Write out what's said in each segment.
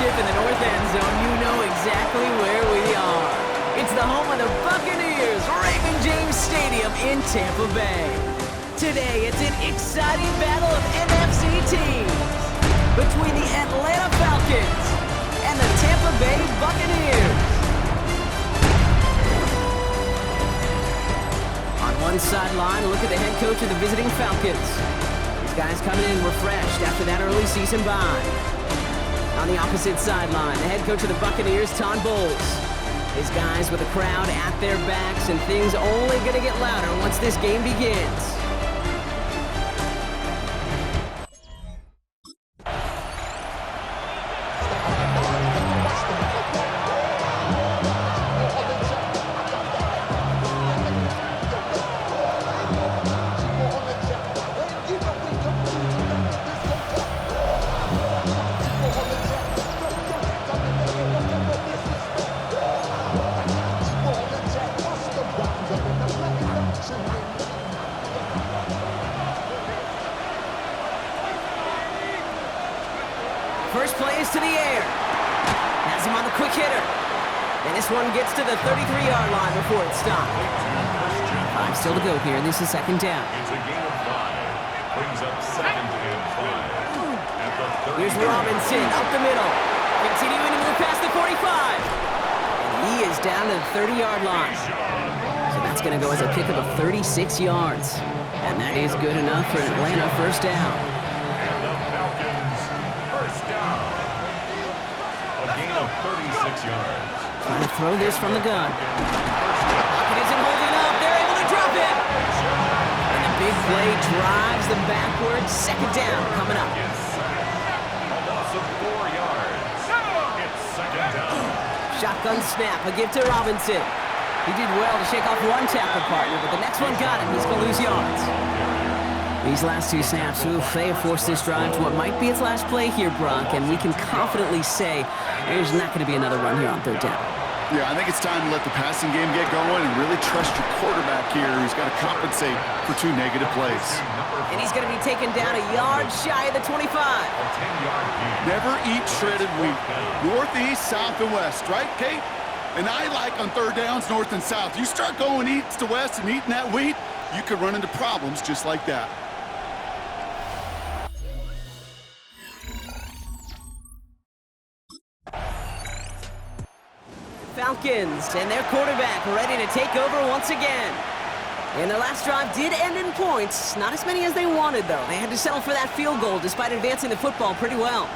championship in the north end zone, you know exactly where we are. It's the home of the Buccaneers, Raymond James Stadium in Tampa Bay. Today, it's an exciting battle of NFC teams between the Atlanta Falcons and the Tampa Bay Buccaneers. On one sideline, look at the head coach of the visiting Falcons. These guys coming in refreshed after that early season bye. On the opposite sideline, the head coach of the Buccaneers, Todd Bowles. His guys with the crowd at their backs, and things only going to get louder once this game begins. First play is to the air. Has him on the quick hitter. And this one gets to the 33-yard line before it's stopped. 5 still to go here. This is second down. It's a game of 5. It brings up second and 5. Here's Robinson up the middle. Continuing to move past the 45. And he is down to the 30-yard line. So that's going to go as a pickup of 36 yards. And that is good enough for an Atlanta first down. And the Falcons first down. A gain of 36 yards. Trying to throw this from the gun. It isn't holding up. They're able to drop it. And the big play drives them backwards. Second down coming up. A loss of 4 yards. It's second down. Shotgun snap. A give to Robinson. He did well to shake off one tackle partner, but the next one got him. He's going to lose yards. These last 2 snaps, they have forced this drive to what might be its last play here, Brock, and we can confidently say there's not going to be another run here on third down. Yeah, I think it's time to let the passing game get going and really trust your quarterback here, who's got to compensate for 2 negative plays. And he's going to be taken down a yard shy of the 25. A 10-yard gain. Never eat shredded wheat. North, east, south, and west, right, Kate? And I like on third downs, north and south. You start going east to west and eating that wheat, you could run into problems just like that. Falcons and their quarterback ready to take over once again. And their last drive did end in points. Not as many as they wanted, though. They had to settle for that field goal despite advancing the football pretty well.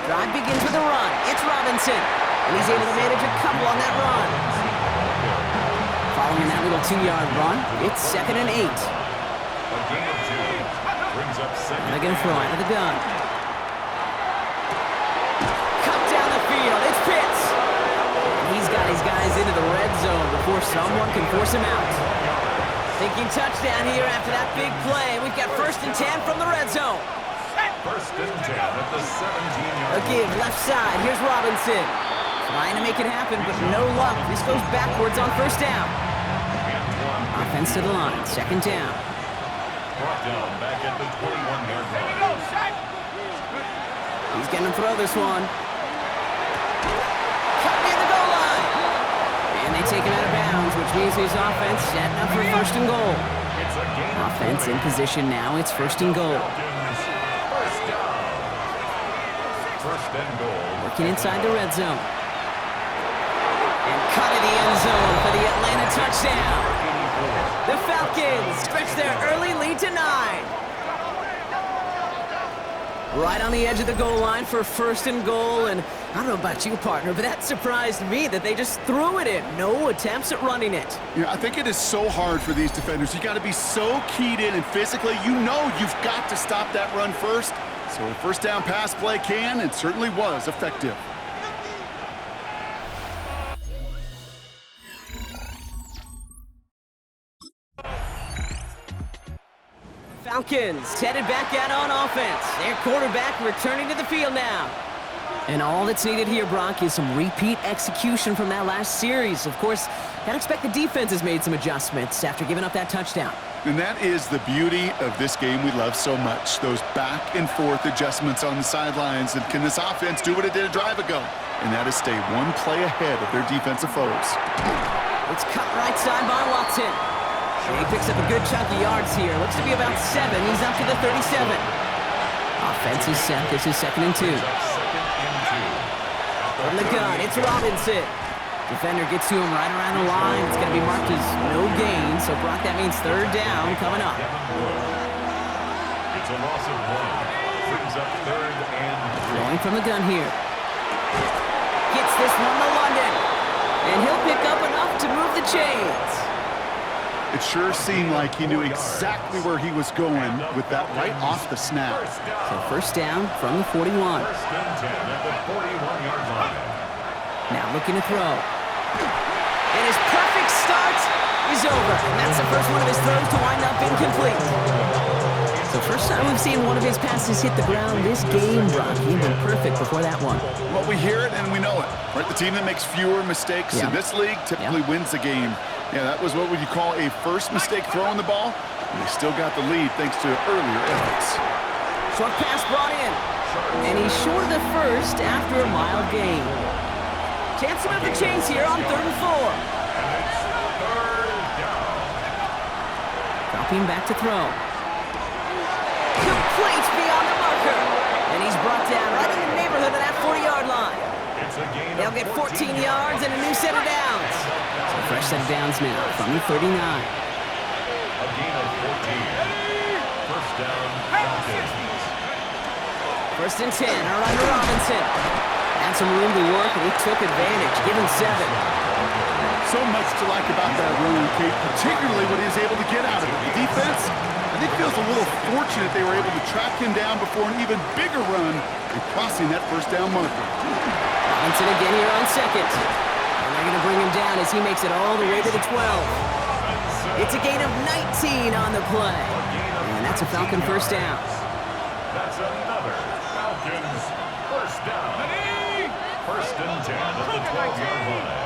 Drive begins with a run. It's Robinson. And he's able to manage a couple on that run. Following that little 2-yard run, it's second and 8. A gain of 2. Brings up second. They're going to throw out of the gun. Cut down the field. It's Pitts. And he's got his guys into the red zone before someone can force him out. Thinking touchdown here after that big play. We've got first and 10 from the red zone. First and 10 at the 17-yard A give left side. Here's Robinson. Trying to make it happen, but no luck. This goes backwards on first down. Offense to the line. Second down. Brought down back at the 21-yard line. He's going to throw this one. Cut near the goal line. And they take him out of bounds, which means his offense setting up for first and goal. It's a gain of Offense in position now. It's first and goal. First down. First and goal. Working inside the red zone. And cut in the end zone for the Atlanta touchdown. The Falcons stretch their early lead to 9. Right on the edge of the goal line for first and goal. And I don't know about you, partner, but that surprised me that they just threw it in. No attempts at running it. Yeah, I think it is so hard for these defenders. You got to be so keyed in and physically, you know you've got to stop that run first. So a first down pass play can and certainly was effective. Falcons headed back out on offense. Their quarterback returning to the field now. And all that's needed here, Brock, is some repeat execution from that last series. Of course, I'd expect the defense has made some adjustments after giving up that touchdown. And that is the beauty of this game we love so much, those back-and-forth adjustments on the sidelines. And can this offense do what it did a drive ago? And that is stay one play ahead of their defensive foes. It's cut right side by Watson. And he picks up a good chunk of yards here. Looks to be about 7. He's up to the 37. Offense is set. This is 2nd and 2. From the gun, it's Robinson. Defender gets to him right around the line. It's going to be marked as no gain. So, Brock, that means 3rd down coming up. It's a loss of 1. Brings up 3rd and 3. Throwing from the gun here. Gets this one to London. And he'll pick up enough to move the chains. It sure seemed like he knew exactly where he was going with that right off the snap. So 1st down from the 41. 1st and 10 at the 41-yard line. Now looking to throw. And his perfect start is over. And that's the first one of his throws to wind up incomplete. So first time we've seen one of his passes hit the ground this game, Brock. He been perfect before that one. Well, we hear it and we know it. Right? The team that makes fewer mistakes in this league typically wins the game. Yeah, that was what would you call a first mistake throwing the ball. And they still got the lead thanks to earlier efforts. Short pass brought in. And he's short of the first after a mild gain. Chance to move the chains here on 3rd and 4. Dropping back to throw. Complete beyond the marker. And he's brought down right in the neighborhood of that 40-yard line. They'll get 14 yards and a new set of downs. So fresh set of downs now from the 39. A gain of 14. 1st down, Falcons. 1st and 10, around to Robinson. Had some room to work, and he took advantage, giving 7. So much to like about that run, Kate, particularly when he was able to get out of it. The defense, I think, feels a little fortunate they were able to track him down before an even bigger run and crossing that 1st down marker. Robinson again here on 2nd. And they're going to bring him down as he makes it all the way to the 12. It's a gain of 19 on the play. And that's a Falcon 1st down. That's another Falcons 1st down. 1st and 10 at the 12-yard line.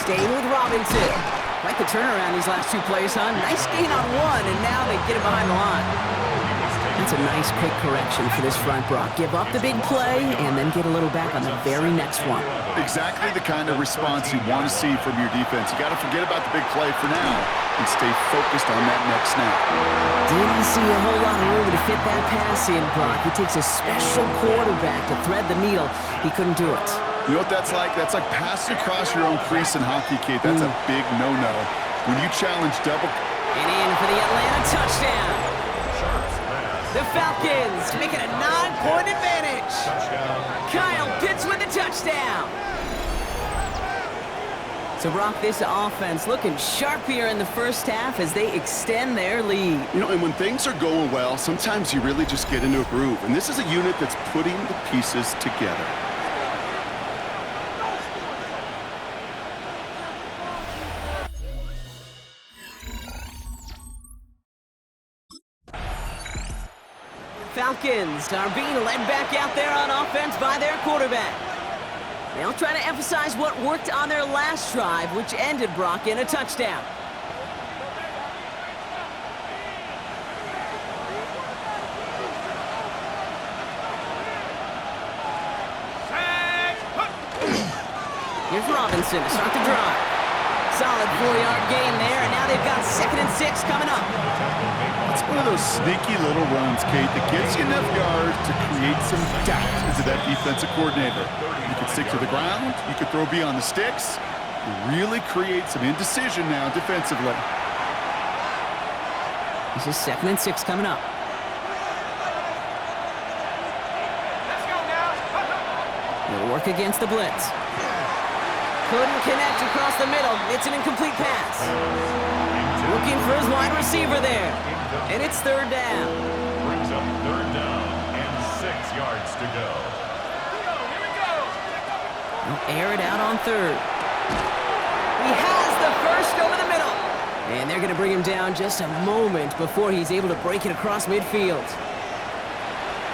Staying with Robinson. Quite the turnaround these last 2 plays, huh? Nice gain on 1, and now they get him behind the line. That's a nice quick correction for this front, Brock. Give up the big play, and then get a little back on the very next one. Exactly the kind of response you want to see from your defense. You got to forget about the big play for now and stay focused on that next snap. Didn't see a whole lot of room to fit that pass in, Brock. It takes a special quarterback to thread the needle. He couldn't do it. You know what that's like? That's like passing across your own crease in hockey, Kate. That's a big no-no. When you challenge double... And in for the Atlanta touchdown. The Falcons make it a 9-point advantage. Kyle Pitts with the touchdown. So, Brock, this offense looking sharp here in the 1st half as they extend their lead. You know, and when things are going well, sometimes you really just get into a groove. And this is a unit that's putting the pieces together. Falcons are being led back out there on offense by their quarterback. They'll try to emphasize what worked on their last drive, which ended, Brock, in a touchdown. Here's Robinson to start the drive. Solid 4-yard gain there, and now they've got 2nd and 6 coming up. It's one of those sneaky little runs, Kate, that gets you enough yards to create some doubt into that defensive coordinator. You can stick to the ground, you can throw beyond the sticks, you really create some indecision now defensively. This is 2nd and 6 coming up. Let's go now. They'll work against the blitz. Couldn't connect across the middle. It's an incomplete pass. Looking for his wide receiver there. And it's 3rd down. Brings up 3rd down and 6 yards to go. Here we go. They'll air it out on 3rd. He has the first over the middle. And they're going to bring him down just a moment before he's able to break it across midfield.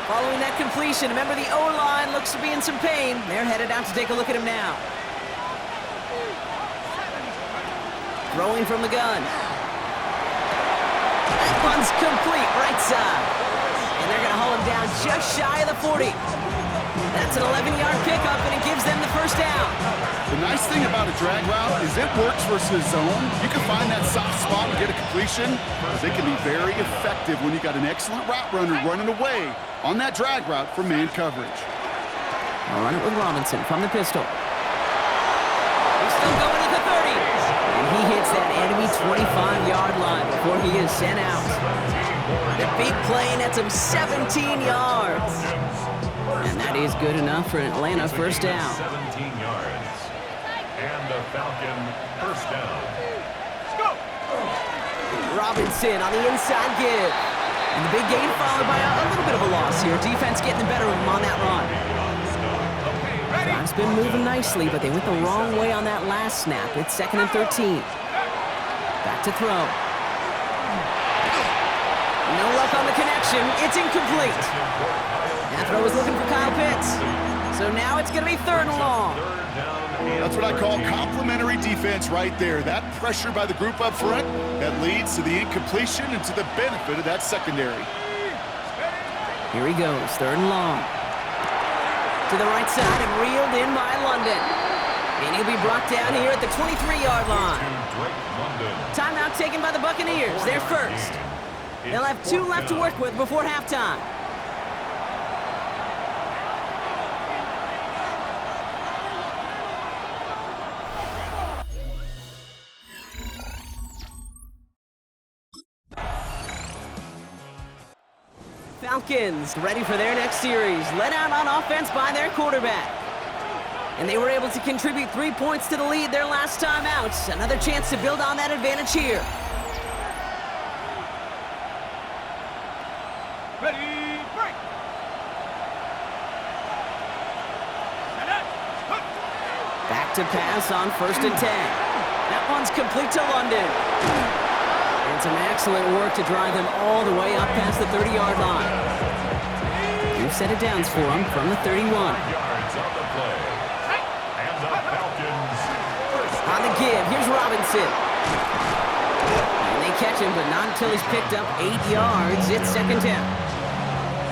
Following that completion, remember the O-line looks to be in some pain. They're headed out to take a look at him now. Throwing from the gun. That one's complete, right side. And they're going to haul him down just shy of the 40. That's an 11-yard pickup, and it gives them the first down. The nice thing about a drag route is it works versus zone. You can find that soft spot and get a completion, because it can be very effective when you got an excellent route runner running away on that drag route for man coverage. I'll run it with Robinson from the pistol. He's still going at the 30. And he hits that enemy 25-yard line before he is sent out. The big play nets him 17 yards. And that is good enough for an Atlanta first down. 17 yards. And the Falcon first down. Let's go! Robinson on the inside give. And the big gain followed by a little bit of a loss here. Defense getting the better of him on that run. Drive's been moving nicely, but they went the wrong way on that last snap. It's 2nd and 13. Back to throw. No luck on the connection. It's incomplete. That throw was looking for Kyle Pitts. So now it's going to be 3rd and long. That's what I call complimentary defense right there. That pressure by the group up front, that leads to the incompletion and to the benefit of that secondary. Here he goes, 3rd and long. To the right side and reeled in by London. And he'll be brought down here at the 23-yard line. Timeout taken by the Buccaneers. They're first. They'll have 2 left to work with before halftime. Falcons ready for their next series, led out on offense by their quarterback. And they were able to contribute 3 points to the lead their last time out. Another chance to build on that advantage here. Ready, break! Back to pass on 1st and 10. That one's complete to London. And some excellent work to drive them all the way up past the 30-yard line. New set of downs for him from the 31. Yards on the play. And the Falcons first On the give, here's Robinson. And they catch him, but not until he's picked up 8 yards. It's 2nd down.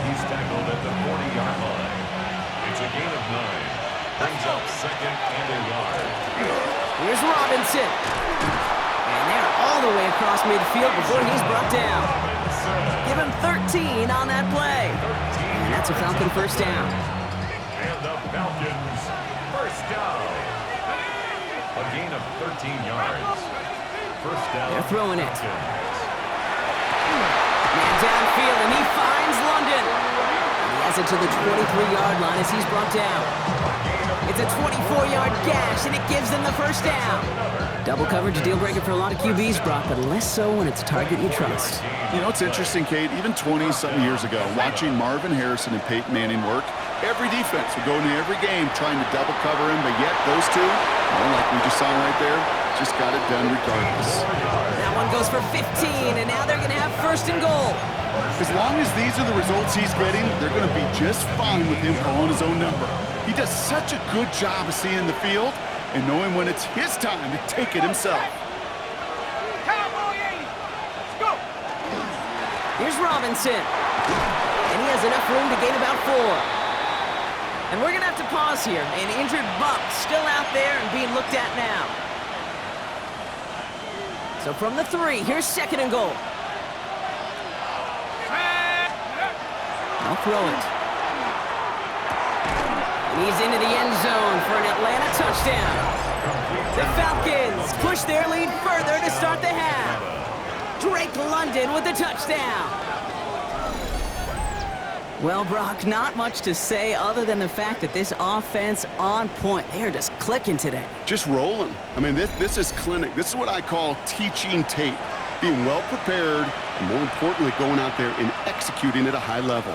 He's tackled at the 40-yard line. It's a gain of 9. Brings up 2nd and a yard. Here's Robinson. And they're all the way across midfield before he's brought down. Give him 13 on that play. And that's a Falcon first down. And the Falcons first down. A gain of 13 yards. First down. They're throwing it. Falcons. Man downfield, and he finds London. And he has it to the 23-yard line as he's brought down. It's a 24-yard gash, and it gives them the first down. Double coverage, a deal breaker for a lot of QBs, Brock, but less so when it's a target you trust. You know, it's interesting, Kate, even 20-something years ago, watching Marvin Harrison and Peyton Manning work, every defense would go into every game trying to double cover him, but yet those two, well, like we just saw right there, just got it done regardless. That one goes for 15, and now they're going to have 1st and goal. As long as these are the results he's getting, they're going to be just fine with him calling his own number. He does such a good job of seeing the field and knowing when it's his time to take it himself. Here's Robinson. And he has enough room to gain about 4. And we're going to have to pause here. An injured Buck still out there and being looked at now. So from the 3, here's 2nd and goal. I'll throw it. And he's into the end zone for an Atlanta touchdown. The Falcons push their lead further to start the half. Drake London with the touchdown. Well, Brock, not much to say other than the fact that this offense on point. They are just clicking today. Just rolling. I mean, this is clinic. This is what I call teaching tape. Being well prepared, and more importantly, going out there and executing at a high level.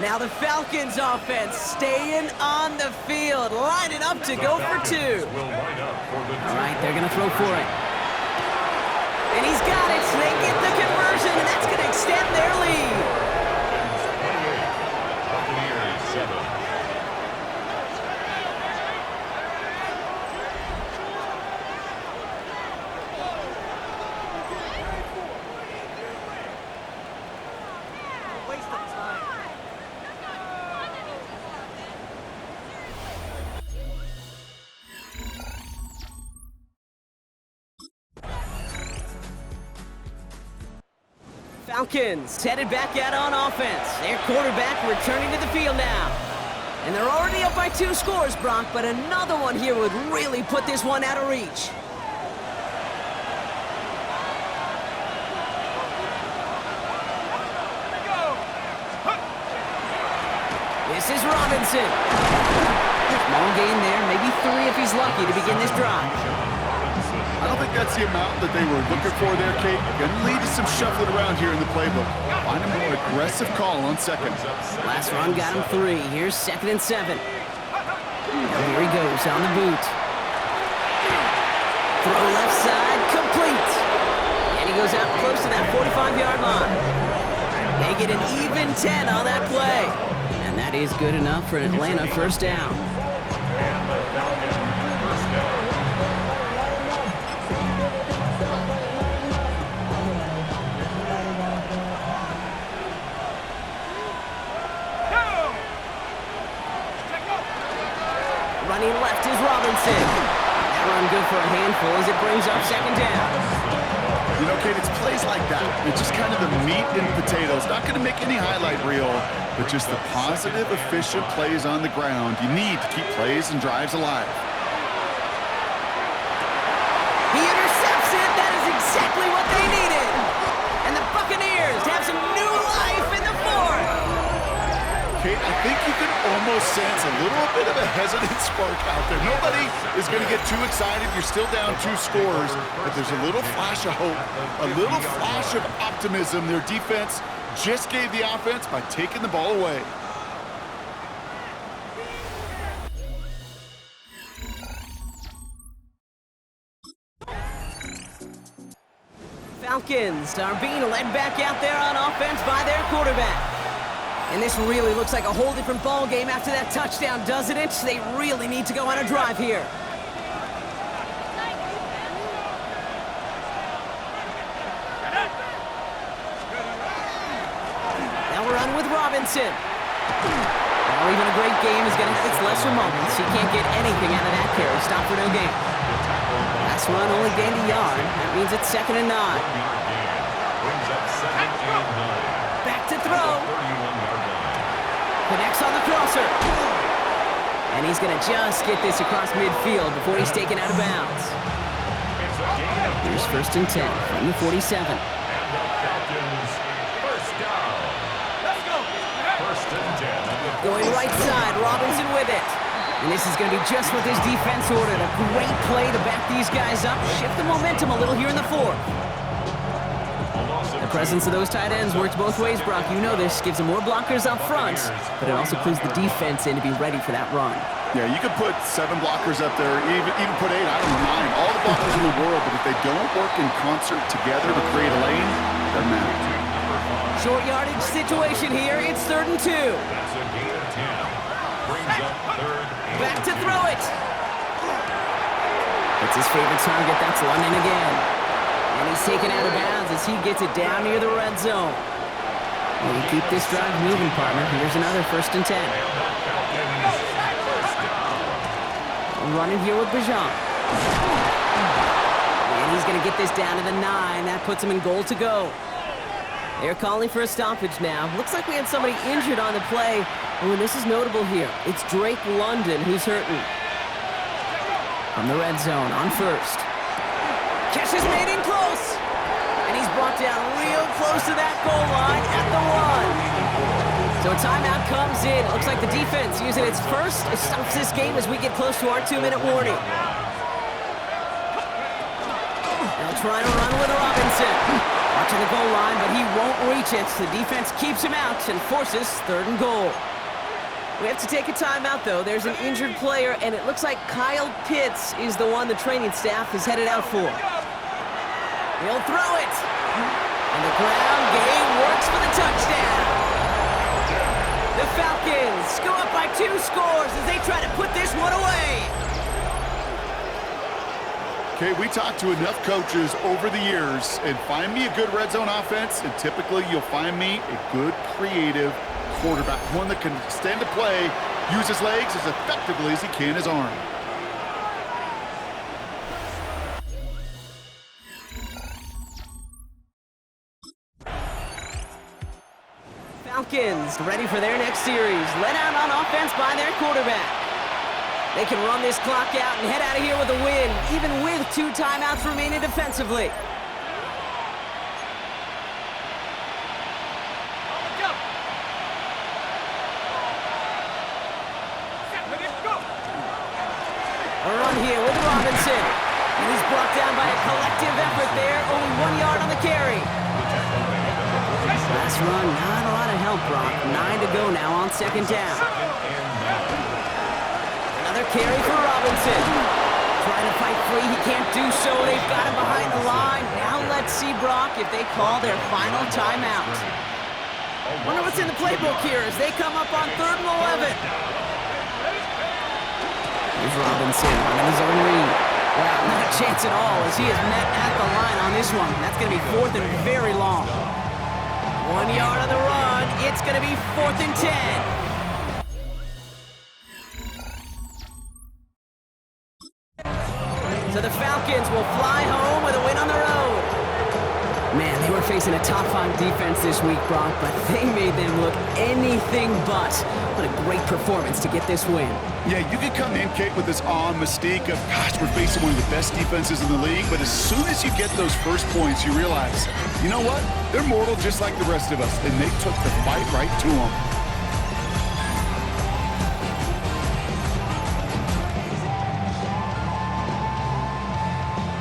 Now the Falcons offense staying on the field, lining up to go for 2. Will line up for the All right, they're going to throw for it. And he's got Falcons headed back out on offense. Their quarterback returning to the field now. And they're already up by 2 scores, Brock, but another one here would really put this one out of reach. This is Robinson. Small gain there, maybe 3 if he's lucky to begin this drive. I don't think that's the amount that they were looking for there, Kate. Going to lead to some shuffling around here in the playbook. Find a more aggressive call on second. Last run got him 3. Here's 2nd and 7. Now here he goes on the boot. Throw left side, complete. And he goes out close to that 45-yard line. They get an even 10 on that play. And that is good enough for an Atlanta first down. Running left is Robinson. That run good for a handful as it brings up 2nd down. You know, Kate, it's plays like that. It's just kind of the meat and potatoes. Not going to make any highlight reel, but just the positive, efficient plays on the ground. You need to keep plays and drives alive. He intercepts it. That is exactly what they needed. And the Buccaneers have some new life in the 4th. Kate, I think you can almost sense a little bit of a hesitant spark out there. Nobody is going to get too excited. You're still down 2 scores, but there's a little flash of hope, a little flash of optimism. Their defense just gave the offense by taking the ball away. Falcons are being led back out there on offense by their quarterback. And this really looks like a whole different ball game after that touchdown, doesn't it? They really need to go on a drive here. Now we're on with Robinson. Well, even a great game is going to have its lesser moments. He can't get anything out of that carry. Stop for no gain. Last run only gained a yard. That means it's 2nd and 9. Back to throw. Connects on the crosser. And he's going to just get this across midfield before he's taken out of bounds. Here's 1st and 10 from the 47. Going right side, Robinson with it. And this is going to be just what this defense ordered. A great play to back these guys up, shift the momentum a little here in the 4th. The presence of those tight ends works both ways, Brock. You know this. Gives them more blockers up front, but it also clues the defense in to be ready for that run. Yeah, you could put 7 blockers up there, even put 8, I don't know, 9. All the blockers in the world, but if they don't work in concert together to create a lane, it doesn't matter. Short yardage situation here. It's 3rd and 2. That's a gain of 10. Brings up 3rd. Back to throw it. It's his favorite target. That's London again. And he's taken out of bounds as he gets it down near the red zone. Well, you keep this drive moving, partner. Here's another 1st and 10. Running here with Bijan. And he's going to get this down to the 9. That puts him in goal to go. They're calling for a stoppage now. Looks like we had somebody injured on the play. Oh, and this is notable here. It's Drake London who's hurting. From the red zone on 1st. Catch is made in close. And he's brought down real close to that goal line at the 1. So a timeout comes in. It looks like the defense using its first. It stops this game as we get close to our 2-minute warning. They'll try to run with Robinson. Watching the goal line, but he won't reach it. The defense keeps him out and forces 3rd and goal. We have to take a timeout, though. There's an injured player, and it looks like Kyle Pitts is the one the training staff is headed out for. He'll throw it. And the ground game works for the touchdown. The Falcons go up by 2 scores as they try to put this one away. Okay, we talked to enough coaches over the years, and find me a good red zone offense, and typically you'll find me a good creative quarterback, one that can stand to play, use his legs as effectively as he can his arm. Falcons ready for their next series. Led out on offense by their quarterback. They can run this clock out and head out of here with a win, even with 2 timeouts remaining defensively. A run here with Robinson. And he's brought down by a collective effort there. Only 1 yard on the carry. Last run, not a lot of help, Brock. 9 to go now on 2nd down. Another carry for Robinson. Trying to fight free, he can't do so. They've got him behind the line. Now let's see, Brock, if they call their final timeout. Wonder what's in the playbook here as they come up on 3rd and 11. Here's Robinson running his own read. Wow, not a chance at all as he is met at the line on this one. That's going to be 4th and very long. 1 yard on the run. It's going to be 4th and 10. So the Falcons will fly home with a win on the road. Man, they were facing a top-5 defense this week, Brock, but they made them look anything but. What a great performance to get this win. Yeah, you could come in, Kate, with this awe and mystique of, gosh, we're facing one of the best defenses in the league, but as soon as you get those first points, you realize, you know what? They're mortal just like the rest of us, and they took the fight right to them.